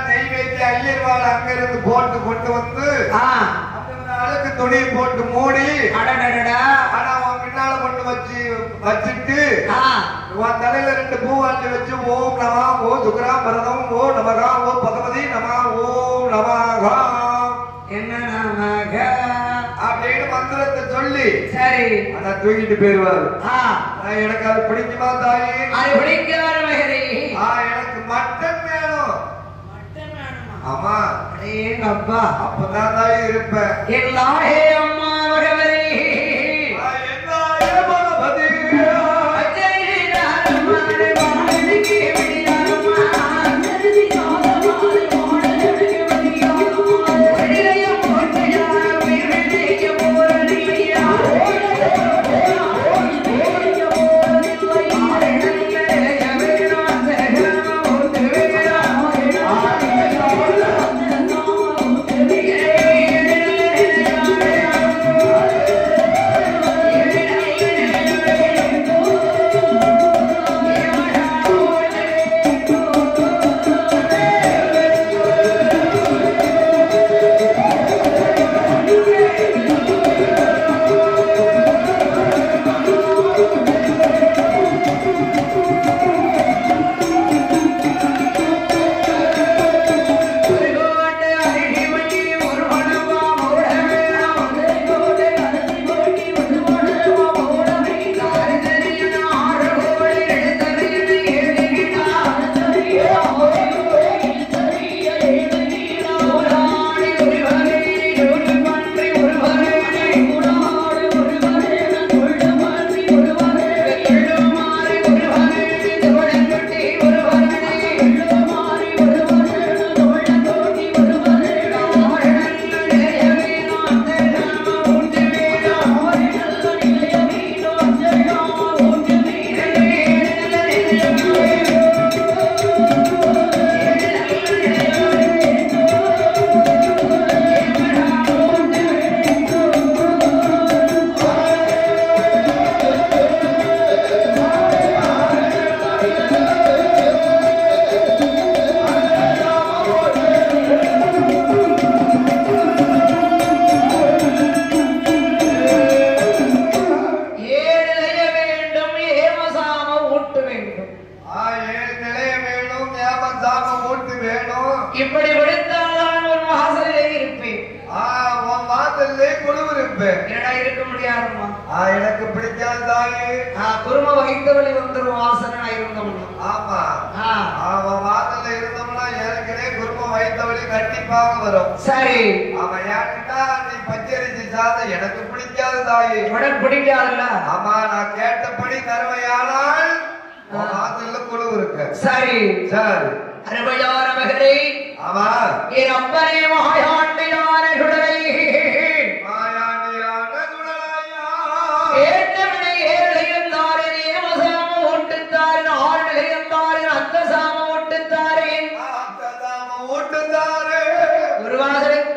நெய்வேத்தி ஐயர்வாள் அங்கிருந்து போட்டு கொண்டு வந்து அழுக்கு துணியை போட்டு மூடி ஆனா அவன் பின்னால கொண்டு வச்சுட்டு உன் தலையில 2 பூவாண்டி வச்சு ஓம் நமா ஓ சுக்ரா பரதம் ஓ நமகா ஓ பகவதி நமா ஓம் நமகா என்ன நமக அப்படின்னு மந்திரத்தை சொல்லி சரி ஆனா தூக்கிட்டு போயிருவாரு. எனக்கு அது பிடிக்குமா தாயே? அது பிடிக்காத மகரே. எனக்கு மட்டன் வேணும். மட்டன் வேணுமா? ஆமா. எங்க அப்பா அப்பதான் தாயே இருப்பேன். எல்லாரே அம்மா மகவரே எல்லாரே பகவதி இப்படி விடுத்தால்தான் ஒரு வாசலிலே இருப்பேன். வாசலிலே குழுவு இருப்பேன். என்னடா இருக்க முடியாதுமா? எனக்கு பிடிக்காத தாயே. குரும வகித்தவழி வந்துடும் வாசனா இருந்தோம்னா. ஆமா அவன் வாசல்ல இருந்தோம்னா ஏற்கனவே குரும வகித்தவழி கண்டிப்பாக வரும். சரி அவன் ஏன்டா நீ பச்சரிசி சாதம் எனக்கு பிடிக்காத தாயே. உனக்கு பிடிக்காதுல்ல? ஆமா நான் கேட்டபடி தருவையானால் வாசல்ல குழுவு இருக்கு. சரி சரி அருமையான மகனே. ஆமா என் அப்பனே மாயாண்டியான சுடலை மாயாண்டியான சுடலையா ஏற்றவினை ஏழையந்தாரே நேமசாம ஓட்டுத்தாரின் ஆறுநிலையந்தாரின் அந்த சாம ஓட்டுத்தாரே அந்த சாம ஓட்டுத்தாரே ஒரு வாசலுக்கு